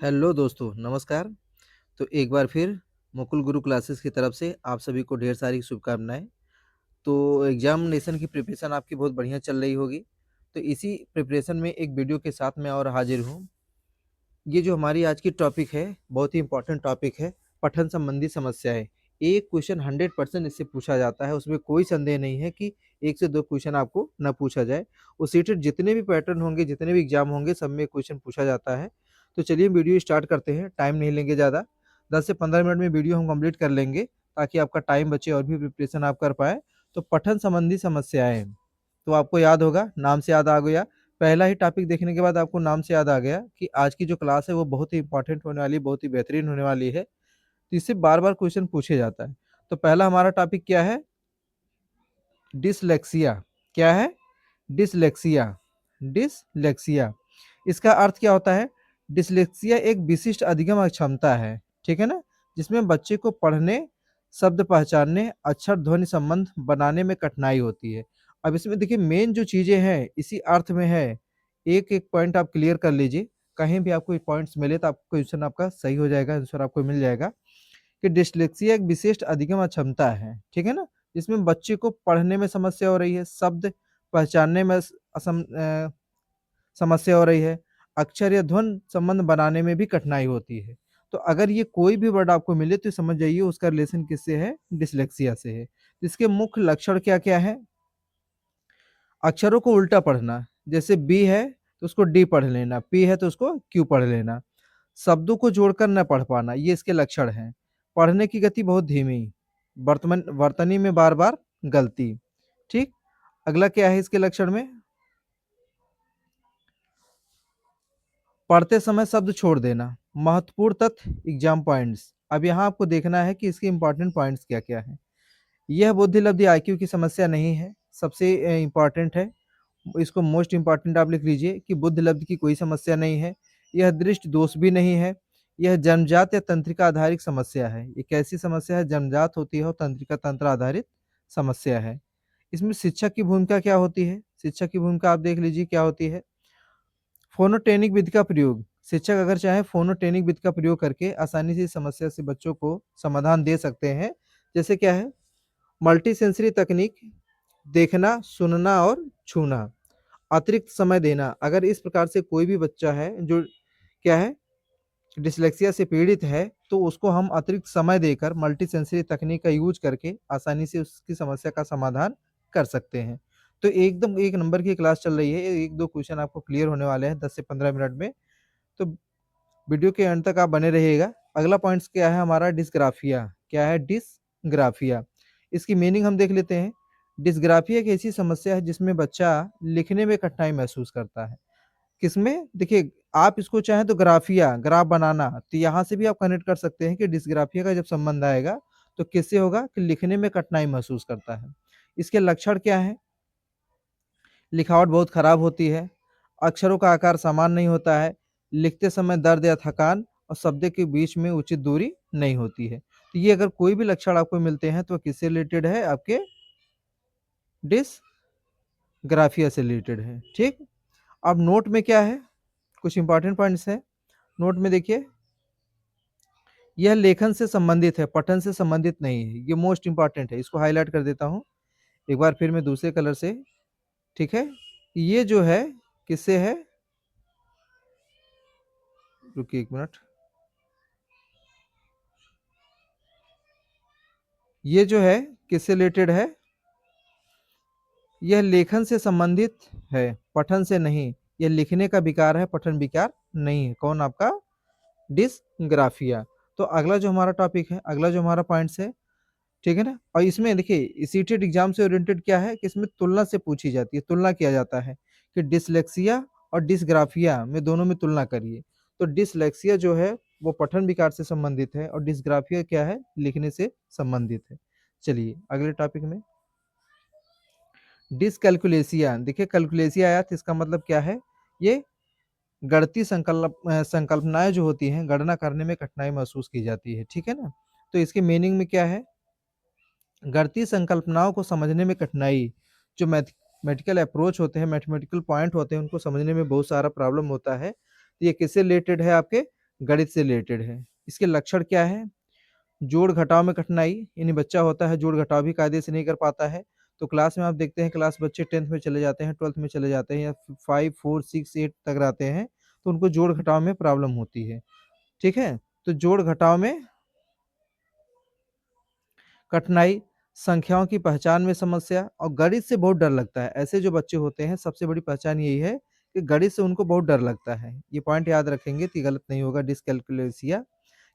Hello दोस्तों, नमस्कार। तो एक बार फिर मुकुल गुरु क्लासेस की तरफ से आप सभी को ढेर सारी शुभकामनाएँ। तो एग्ज़ामिनेशन की प्रिपरेशन आपकी बहुत बढ़िया चल रही होगी। तो इसी प्रिपरेशन में एक वीडियो के साथ मैं और हाज़िर हूँ। ये जो हमारी आज की टॉपिक है, बहुत ही इम्पोर्टेंट टॉपिक है, पठन संबंधी समस्याएँ। एक क्वेश्चन 100% इससे पूछा जाता है, उसमें कोई संदेह नहीं है कि 1 से 2 क्वेश्चन आपको ना पूछा जाए। और सीटेट जितने भी पैटर्न होंगे, जितने भी एग्ज़ाम होंगे, सब में क्वेश्चन पूछा जाता है। तो चलिए वीडियो स्टार्ट करते हैं, टाइम नहीं लेंगे ज़्यादा। 10 से 15 मिनट में वीडियो हम कंप्लीट कर लेंगे, ताकि आपका टाइम बचे और भी प्रिपरेशन आप कर पाएँ। तो पठन संबंधी समस्याएँ, तो आपको याद होगा, नाम से याद आ गया। पहला ही टॉपिक देखने के बाद आपको नाम से याद आ गया कि आज की जो क्लास है वो बहुत ही इंपॉर्टेंट होने वाली है, बहुत ही बेहतरीन होने वाली है। तो इससे बार-बार क्वेश्चन पूछे जाता है। तो पहला हमारा टॉपिक क्या है? डिसलेक्सिया। क्या है? डिसलेक्सिया। डिसलेक्सिया। इसका अर्थ क्या होता है? डिसलेक्सिया एक विशिष्ट अधिगम अक्षमता है, ठीक है ना? जिसमें बच्चे को पढ़ने, शब्द पहचानने, अक्षर ध्वनि संबंध बनाने में कठिनाई होती है। अब इसमें देखिए मेन जो चीज़ें हैं इसी अर्थ में है। एक-एक पॉइंट आप क्लियर कर लीजिए। कहीं भी आपको पॉइंट्स मिले तो आपको क्वेश्चन आपका सही हो जाएगा, आंसर आपको मिल जाएगा। कि डिस्लेक्सिया एक विशिष्ट अधिगम अक्षमता है, ठीक है ना? जिसमें बच्चे को पढ़ने में समस्या हो रही है, शब्द पहचानने में समस्या हो रही है, अक्षर या ध्वनि संबंध बनाने में भी कठिनाई होती है। तो अगर ये कोई भी वर्ड आपको मिले तो समझ जाइए उसका रिलेशन किससे है? डिस्लेक्सिया से है। इसके मुख्य लक्षण क्या-क्या हैं? अक्षरों को उल्टा पढ़ना, जैसे बी है तो उसको डी पढ़ लेना, पी है तो उसको क्यू पढ़ लेना। शब्दों को जोड़कर न पढ़ पाना, ये इसके लक्षण हैं। पढ़ने की गति बहुत धीमी, वर्तनी में बार-बार गलती, ठीक? अगला क्या है इसके लक्षण में? पढ़ते समय शब्द छोड़ देना। महत्वपूर्ण तथ्य एग्ज़ाम पॉइंट्स। अब यहाँ आपको देखना है कि इसके इम्पोर्टेंट पॉइंट्स क्या-क्या हैं। यह बुद्धि-लब्धि आईक्यू की समस्या नहीं है, सबसे इम्पोर्टेंट है। इसको मोस्ट इम्पोर्टेंट आप लिख लीजिए कि बुद्धि-लब्धि की कोई समस्या नहीं है। यह दृष्टि दोष भी नहीं है। यह जन्मजात या तंत्रिका आधारित समस्या है। ये कैसी समस्या है? जन्मजात होती है और तंत्रिका तंत्र आधारित समस्या है। इसमें शिक्षक की भूमिका क्या होती है? शिक्षक की भूमिका आप देख लीजिए क्या होती है? फ़ोनोटेनिक विधि का प्रयोग। शिक्षक अगर चाहें फ़ोनोटेनिक विधि का प्रयोग करके आसानी से इस समस्या से बच्चों को समाधान दे सकते हैं। जैसे क्या है? मल्टी सेंसरी तकनीक, देखना, सुनना और छूना। अतिरिक्त समय देना, अगर इस प्रकार से कोई भी बच्चा है जो क्या है? डिस्लेक्सिया से पीड़ित है, तो उसको हम अतिरिक्त समय देकर मल्टी सेंसरी तकनीक का यूज़ करके आसानी से उसकी समस्या का समाधान कर सकते हैं। तो एकदम 1 नंबर की क्लास चल रही है, 1-2 क्वेश्चन आपको क्लियर होने वाले हैं 10 से 15 मिनट में। तो वीडियो के अंत तक आप बने रहिएगा। अगला पॉइंट्स क्या है हमारा? डिस्ग्राफिया। क्या है? डिस्ग्राफिया। इसकी मीनिंग हम देख लेते हैं। डिस्ग्राफिया एक ऐसी समस्या है जिसमें बच्चा लिखने में कठिनाई महसूस करता है। किसमें? देखिए, आप इसको चाहें तो ग्राफिया, ग्राफ बनाना, तो यहाँ से भी आप कनेक्ट कर सकते हैं कि डिस्ग्राफिया का जब संबंध आएगा, तो किससे होगा? कि लिखने में कठिनाई महसूस करता है। इसके लक्षण क्या हैं? लिखावट बहुत खराब होती है, अक्षरों का आकार समान नहीं होता है, लिखते समय दर्द या थकान और शब्द के बीच में उचित दूरी नहीं होती है। तो ये अगर कोई भी लक्षण आपको मिलते हैं, तो किससे रिलेटेड है? आपके डिस्ग्राफिया से रिलेटेड है, ठीक? अब नोट में क्या है? कुछ इंपॉर्टेंट पॉइंट्स हैं। नोट में देखिए, यह लेखन से संबंधित है, पठन से संबंधित नहीं है। ये मोस्ट इम्पोर्टेंट है, इसको हाइलाइट कर देता हूँ। एक बार फिर मैं दूसरे कलर से, ठीक है? ये जो है, किससे है? रुकिए 1 मिनट। ये जो है, किससे रिलेटेड है? यह लेखन से संबंधित है, पठन से नहीं। यह लिखने का विकार है, पठन विकार नहीं है। कौन? आपका डिस्ग्राफिया। तो अगला जो हमारा टॉपिक है, अगला जो हमारा पॉइंट्स है, ठीक है ना? और इसमें देखिए सीटेट एग्ज़ाम से ओरिएंटेड क्या है कि इसमें तुलना से पूछी जाती है, तुलना किया जाता है कि डिस्लेक्सिया और डिस्ग्राफिया में दोनों में तुलना करिए। तो डिस्लेक्सिया जो है वो पठन विकार से संबंधित है और डिस्ग्राफिया क्या है? लिखने से संबंधित है। चलिए अगले टॉपिक में, डिसकैलकुलेसिया। देखिए कैलकुलेसिया आया तो इसका मतलब क्या है? ये गणितीय संकल्पनाएँ जो होती हैं, गणना करने में कठिनाई महसूस की जाती है, ठीक है ना? तो इसके मीनिंग में क्या है? गणितीय संकल्पनाओं को समझने में कठिनाई, जो मैथमेटिकल अप्रोच होते हैं, मैथमेटिकल पॉइंट होते हैं, उनको समझने में बहुत सारा प्रॉब्लम होता है। तो ये किससे रिलेटेड है? आपके गणित से रिलेटेड है। इसके लक्षण क्या है? जोड़ घटाव में कठिनाई, यानी बच्चा होता है जोड़ घटाव भी कायदे से नहीं कर पाता है। तो क्लास में आप देखते हैं, क्लास बच्चे 10th में चले जाते हैं, 12th में चले जाते हैं, या 5 4 6 8 तक रहते हैं, तो उनको जोड़ घटाव में प्रॉब्लम होती है। ठीक है, तो जोड़ घटाव में कठिनाई, संख्याओं की पहचान में समस्या, और गणित से बहुत डर लगता है। ऐसे जो बच्चे होते हैं सबसे बड़ी पहचान यही है कि गणित से उनको बहुत डर लगता है। ये पॉइंट याद रखेंगे तो गलत नहीं होगा, डिसकैलकुलेसिया,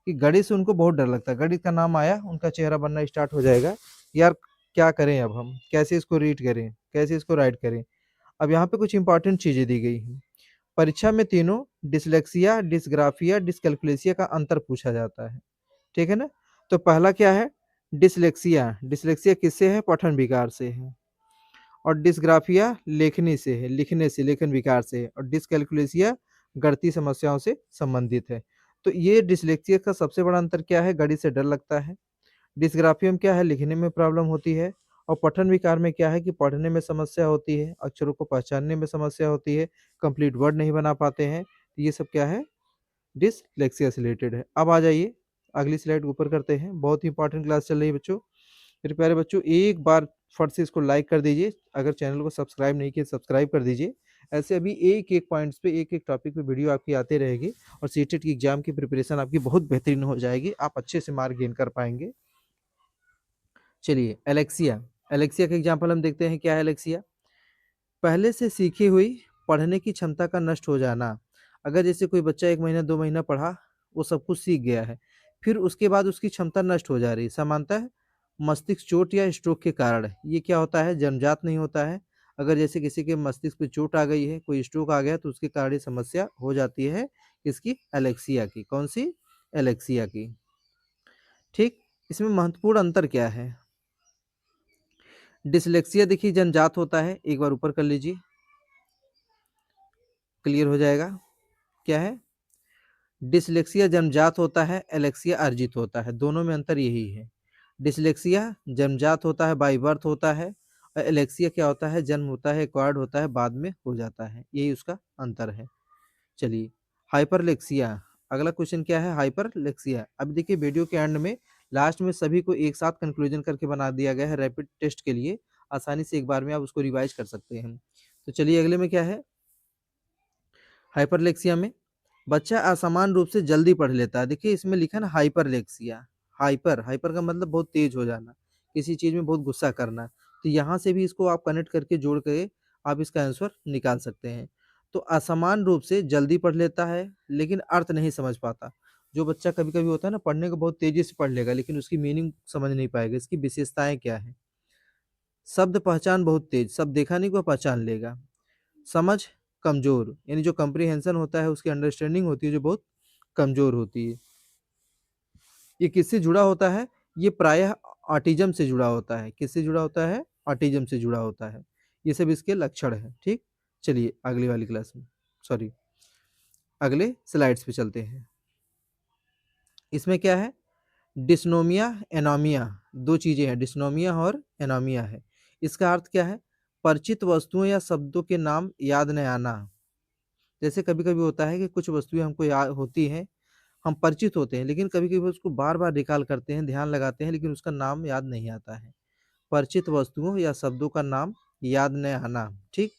कि गणित से उनको बहुत डर लगता है। गणित का नाम आया उनका चेहरा बनना स्टार्ट हो जाएगा, यार क्या करें, अब हम कैसे इसको रीड करें, कैसे इसको राइट करें। अब यहाँ पे कुछ इंपॉर्टेंट चीजें दी गई हैं। परीक्षा में तीनों डिसलेक्सिया, डिसग्राफिया, डिसकैलकुलेसिया का अंतर पूछा जाता है। ठीक है ना? तो पहला क्या है? डिसलेक्सिया। डिसलेक्सिया किससे है? पठन विकार से है। और डिसग्राफिया लेखनी से है, लिखने से, लेखन विकार से है। और डिसकैलकुलेसिया गणितीय समस्याओं से संबंधित है। तो ये डिसलेक्सिया का सबसे बड़ा अंतर क्या है? गणित से डर लगता है। डिसग्राफिया में क्या है? लिखने में प्रॉब्लम होती है। और पठन विकार में क्या है कि पढ़ने में समस्या होती है, अक्षरों को पहचानने में समस्या होती है, कंप्लीट वर्ड नहीं बना पाते हैं। तो ये सब क्या है? डिसलेक्सिया से रिलेटेड है। अब आ जाइए अगली स्लाइड ऊपर करते हैं। बहुत ही इंपॉर्टेंट क्लास चल रही है बच्चों। मेरे प्यारे बच्चों, एक बार फट से इसको लाइक कर दीजिए, अगर चैनल को सब्सक्राइब नहीं किया सब्सक्राइब कर दीजिए। ऐसे अभी एक एक पॉइंट्स पे, एक एक टॉपिक पे वीडियो आपकी आते रहेगी, और सीटेट की एग्जाम की प्रिपरेशन आपकी बहुत बेहतरीन हो जाएगी, आप अच्छे से मार्क गेन कर पाएंगे। चलिए, एलेक्सिया। एलेक्सिया का एग्जाम्पल हम देखते हैं। क्या है एलेक्सिया? पहले से सीखी हुई पढ़ने की क्षमता का नष्ट हो जाना। अगर जैसे कोई बच्चा 1 महीना 2 महीना पढ़ा, वो सब कुछ सीख गया है, फिर उसके बाद उसकी क्षमता नष्ट हो जा रही है, सामान्यतः मस्तिष्क चोट या स्ट्रोक के कारण। ये क्या होता है? जन्मजात नहीं होता है। अगर जैसे किसी के मस्तिष्क पे चोट आ गई है, कोई स्ट्रोक आ गया, तो उसके कारण ये समस्या हो जाती है। इसकी? एलेक्सिया की। कौन सी? एलेक्सिया की। ठीक। इसमें महत्वपूर्ण अंतर क्या है? डिसलेक्सिया देखिए जन्मजात होता है, एक बार ऊपर कर लीजिए, क्लियर हो जाएगा। क्या है? डिसलेक्सिया जन्मजात होता है, एलेक्सिया अर्जित होता है, दोनों में अंतर यही है। डिसलेक्सिया जन्मजात होता है, बाई बर्थ होता है, और एलेक्सिया क्या होता है? जन्म होता है, एक्वायर्ड होता है, बाद में हो जाता है, यही उसका अंतर है। चलिए, हाइपरलेक्सिया। अगला क्वेश्चन क्या है? हाइपरलेक्सिया। अब देखिए वीडियो के एंड में, लास्ट में सभी को एक साथ कंक्लूजन करके बना दिया गया है रैपिड टेस्ट के लिए, आसानी से एक बार में आप उसको रिवाइज कर सकते हैं। तो चलिए अगले में क्या है? हाइपरलेक्सिया में बच्चा असमान रूप से जल्दी पढ़ लेता है। देखिए इसमें लिखा है ना हाइपरलेक्सिया। हाइपर, हाइपर का मतलब बहुत तेज हो जाना, किसी चीज में बहुत गुस्सा करना। तो यहाँ से भी इसको आप कनेक्ट करके जोड़ के आप इसका आंसर निकाल सकते हैं। तो असमान रूप से जल्दी पढ़ लेता है, लेकिन अर्थ नहीं समझ पाता। जो बच्चा कभी कभी होता है ना, पढ़ने को बहुत तेजी से पढ़ लेगा, लेकिन उसकी मीनिंग समझ नहीं पाएगा। इसकी विशेषताएं क्या है? शब्द पहचान बहुत तेज, शब्द देखा नहीं को पहचान लेगा। समझ कमजोर, यानी जो कंप्रीहेंशन होता है, उसकी अंडरस्टैंडिंग होती है जो बहुत कमजोर होती है। ये किससे जुड़ा होता है? ये प्रायः ऑटिज्म से जुड़ा होता है। किससे जुड़ा होता है? ऑटिज्म से जुड़ा होता है। ये सब इसके लक्षण है। ठीक। चलिए अगली वाली क्लास में, सॉरी, अगले स्लाइड्स पे चलते हैं। इसमें क्या है? डिस्नोमिया, एनामिया, दो चीजें हैं, डिस्नोमिया और एनामिया है। इसका अर्थ क्या है? परिचित वस्तुओं या शब्दों के नाम याद न आना। जैसे कभी कभी होता है कि कुछ वस्तुएं हमको याद होती हैं, हम परिचित होते हैं, लेकिन कभी कभी उसको बार बार रिकॉल करते हैं, ध्यान लगाते हैं, लेकिन उसका नाम याद नहीं आता है। परिचित वस्तुओं या शब्दों का नाम याद न आना। ठीक।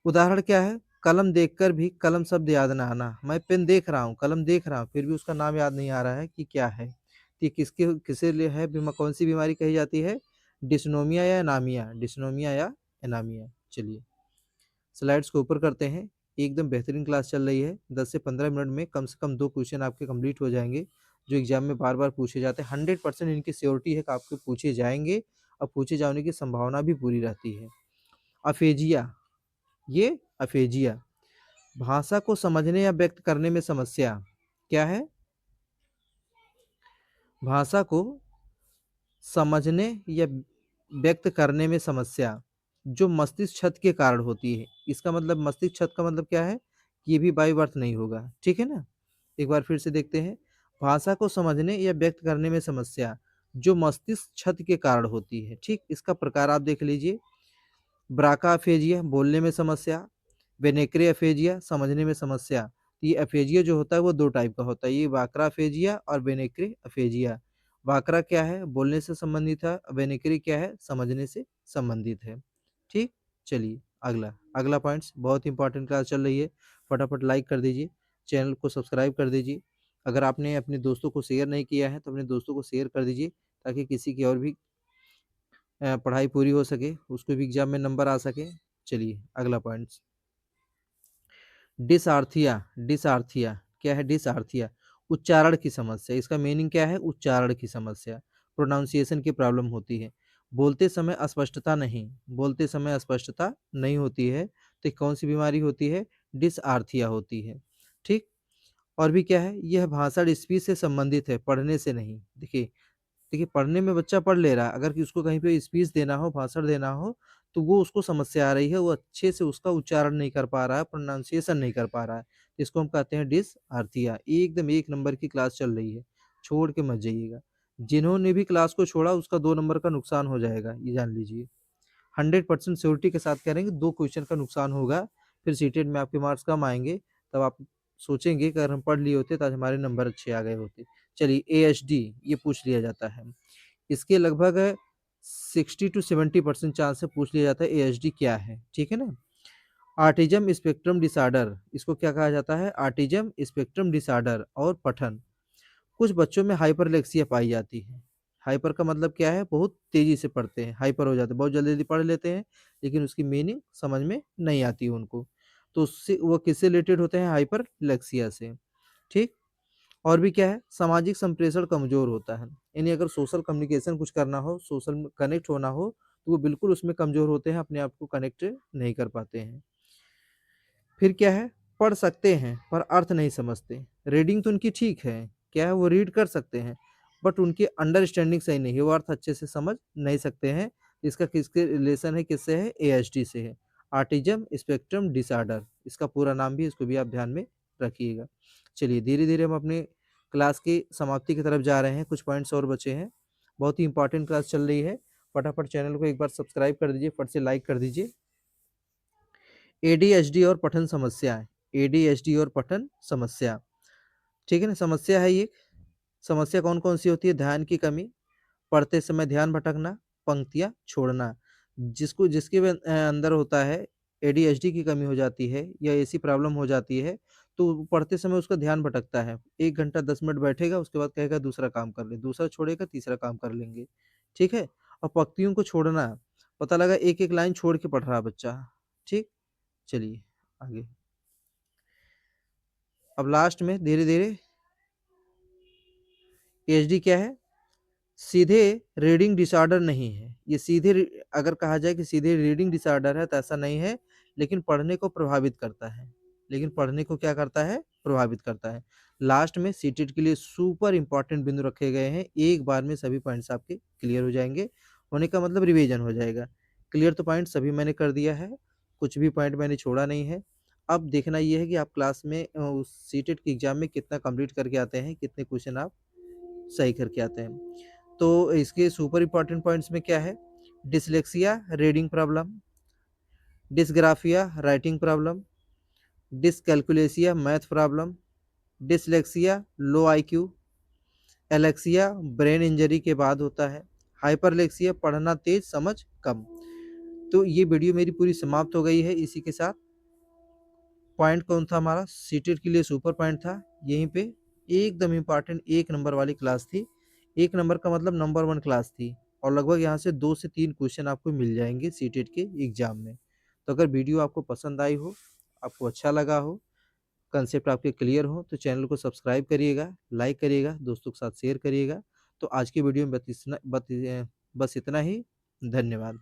उदाहरण क्या है? कलम देखकर भी कलम शब्द याद न आना। मैं पेन देख रहा हूँ, कलम देख रहा हूँ, फिर भी उसका नाम याद नहीं आ रहा है कि क्या है। तो ये किसके किसे लिए है? कौन सी बीमारी कही जाती है? डिस्नोमिया या एनामिया? डिस्नोमिया या एनामिया। चलिए स्लाइड्स को ऊपर करते हैं। एकदम बेहतरीन क्लास चल रही है। 10 से 15 मिनट में कम से कम 2 क्वेश्चन आपके कंप्लीट हो जाएंगे, जो एग्जाम में बार बार पूछे जाते हैं। 100% इनकी श्योरिटी है कि आपके पूछे जाएंगे, और पूछे जाने की संभावना भी पूरी रहती है। अफेजिया। ये अफेजिया, भाषा को समझने या व्यक्त करने में समस्या। क्या है? भाषा को समझने या व्यक्त करने में समस्या, जो मस्तिष्क क्षत के कारण होती है। इसका मतलब मस्तिष्क क्षत का मतलब क्या है? कि ये भी बाई बर्थ नहीं होगा। ठीक है ना? एक बार फिर से देखते हैं। भाषा को समझने या व्यक्त करने में समस्या, जो मस्तिष्क क्षत के कारण होती है। ठीक। इसका प्रकार आप देख लीजिए। ब्राका अफेजिया, बोलने में समस्या। वेनेक्रे अफेजिया, समझने में समस्या। तो ये अफेजिया जो होता है वो 2 टाइप का होता है, ये वाक्रा अफेजिया और वेनेक्रे अफेजिया। वाक्रा क्या है? बोलने से संबंधित है, वेनेक्रे क्या है? समझने से संबंधित है। ठीक? चलिए अगला, अगला पॉइंट्स बहुत इंपॉर्टेंट क्लास चल रही है, फटाफट लाइक कर दीजिए, चैनल को सब्सक्राइब कर दीजिए। अगर आपने अपने दोस्तों को शेयर नहीं किया है, तो अपने दोस्तों को शेयर कर दीजिए, ताकि किसी की और भी पढ़ाई पूरी हो सके, उसको भी एग्जाम में नंबर आ सके। चलिए अगला पॉइंट्स, डिसआर्थिया। डिसआर्थिया क्या है? डिसआर्थिया उच्चारण की समस्या। इसका मीनिंग क्या है? उच्चारण की समस्या, प्रोनाउंसिएशन की प्रॉब्लम होती है। बोलते समय अस्पष्टता नहीं, बोलते समय अस्पष्टता नहीं होती है, तो ये कौन सी बीमारी होती है? डिसआर्थिया होती है। ठीक? और भी क्या है? यह भाषण स्पीच से संबंधित है, पढ़ने से नहीं। देखिए, देखिए पढ़ने में बच्चा पढ़ ले रहा है, अगर कि उसको कहीं पे स्पीच देना हो, भाषण देना हो, तो वो उसको समस्या आ रही है, वो अच्छे से उसका उच्चारण नहीं कर पा रहा है, प्रोनाउंसिएशन नहीं कर पा रहा है। इसको हम कहते हैं डिसआर्थिया। एकदम 1 नंबर की क्लास चल रही है, छोड़ के मत जाइएगा। जिन्होंने भी क्लास को छोड़ा उसका 2 नंबर का नुकसान हो जाएगा, ये जान लीजिए। 100% श्योरिटी के साथ कह रहे हैं कि 2 क्वेश्चन का नुकसान होगा, फिर सीटेट में आपके मार्क्स कम आएँगे, तब आप सोचेंगे कि अगर हम पढ़ लिए होते तो आज हमारे नंबर अच्छे आ गए होते। चलिए एएचडी ये पूछ लिया जाता है। इसके लगभग 60 टू 70% चांस से पूछ लिया जाता है एएचडी क्या है, ठीक है ना? ऑटिज्म स्पेक्ट्रम डिसऑर्डर, इसको क्या कहा जाता है? ऑटिज्म स्पेक्ट्रम डिसऑर्डर और पठन। कुछ बच्चों में हाइपरलेक्सिया पाई जाती है। हाइपर का मतलब क्या है? बहुत तेजी से पढ़ते हैं, हाइपर हो जाते हैं, बहुत जल्दी जल्दी पढ़ लेते हैं, लेकिन उसकी मीनिंग समझ में नहीं आती उनको। तो उससे वो किससे रिलेटेड होते हैं? हाइपरलेक्सिया से। ठीक? और भी क्या है? सामाजिक संप्रेषण कमजोर होता है, यानी अगर सोशल कम्युनिकेशन कुछ करना हो, सोशल में कनेक्ट होना हो, तो वो बिल्कुल उसमें कमजोर होते हैं, अपने आप को कनेक्ट नहीं कर पाते हैं। फिर क्या है? पढ़ सकते हैं पर अर्थ नहीं समझते। रीडिंग तो उनकी ठीक है, क्या है? वो रीड कर सकते हैं, बट उनकी अंडरस्टैंडिंग सही नहीं है, वो अर्थ अच्छे से समझ नहीं सकते हैं। इसका किसके रिलेशन है? किससे है? एएचडी से है, ऑटिज्म स्पेक्ट्रम डिसऑर्डर। इसका पूरा नाम भी, इसको भी आप ध्यान में रखिएगा। चलिए धीरे धीरे हम अपने क्लास की समाप्ति की तरफ जा रहे हैं, कुछ पॉइंट्स और बचे हैं। बहुत ही इंपॉर्टेंट क्लास चल रही है, फटाफट चैनल को एक बार सब्सक्राइब कर दीजिए, फट से लाइक कर दीजिए। एडीएचडी और पठन समस्याएं, एडीएचडी और पठन समस्या, ठीक है ना? समस्या है ये। समस्या कौन कौन सी होती है? ध्यान की कमी, पढ़ते समय ध्यान भटकना, पंक्तियां छोड़ना। जिसको जिसके अंदर होता है, एडीएचडी की कमी हो जाती है या ऐसी प्रॉब्लम हो जाती है, तो पढ़ते समय उसका ध्यान भटकता है। 1 घंटा 10 मिनट बैठेगा, उसके बाद कहेगा दूसरा काम कर ले, दूसरा छोड़ेगा तीसरा काम कर लेंगे। ठीक है? और पंक्तियों को छोड़ना, पता लगा एक एक लाइन छोड़ के पढ़ रहा बच्चा। ठीक? चलिए आगे, अब लास्ट में धीरे धीरे, एचडी क्या है? सीधे रीडिंग डिसऑर्डर नहीं है, ये सीधे अगर कहा जाए कि सीधे रीडिंग डिसऑर्डर है तो ऐसा नहीं है, लेकिन पढ़ने को प्रभावित करता है। लेकिन पढ़ने को क्या करता है? प्रभावित करता है। लास्ट में सीटेट के लिए सुपर इंपॉर्टेंट बिंदु रखे गए हैं, एक बार में सभी पॉइंट्स आपके क्लियर हो जाएंगे। होने का मतलब रिवीजन हो जाएगा। क्लियर तो पॉइंट सभी मैंने कर दिया है, कुछ भी पॉइंट मैंने छोड़ा नहीं है। अब देखना ये है कि आप क्लास में उस सीटेट के एग्जाम में कितना कंप्लीट करके आते हैं, कितने क्वेश्चन आप सही करके आते हैं। तो इसके सुपर इंपॉर्टेंट पॉइंट्स में क्या है? Dyslexia reading problem, dysgraphia writing problem, dyscalculia math problem, dyslexia low IQ, alexia brain injury के बाद होता है, हाइपरलेक्सिया पढ़ना तेज समझ कम। तो ये वीडियो मेरी पूरी समाप्त हो गई है। इसी के साथ पॉइंट कौन था हमारा? सीटेट के लिए सुपर पॉइंट था यहीं पे, एकदम इम्पॉर्टेंट 1 नंबर वाली क्लास थी। 1 नंबर का मतलब नंबर 1 क्लास थी, और लगभग यहाँ से 2 से 3 क्वेश्चन आपको मिल जाएंगे सीटेट के एग्जाम में। तो अगर वीडियो आपको पसंद आई हो, आपको अच्छा लगा हो, कंसेप्ट आपके क्लियर हो, तो चैनल को सब्सक्राइब करिएगा, लाइक करिएगा, दोस्तों के साथ शेयर करिएगा। तो आज की वीडियो में बस इतना ही। धन्यवाद।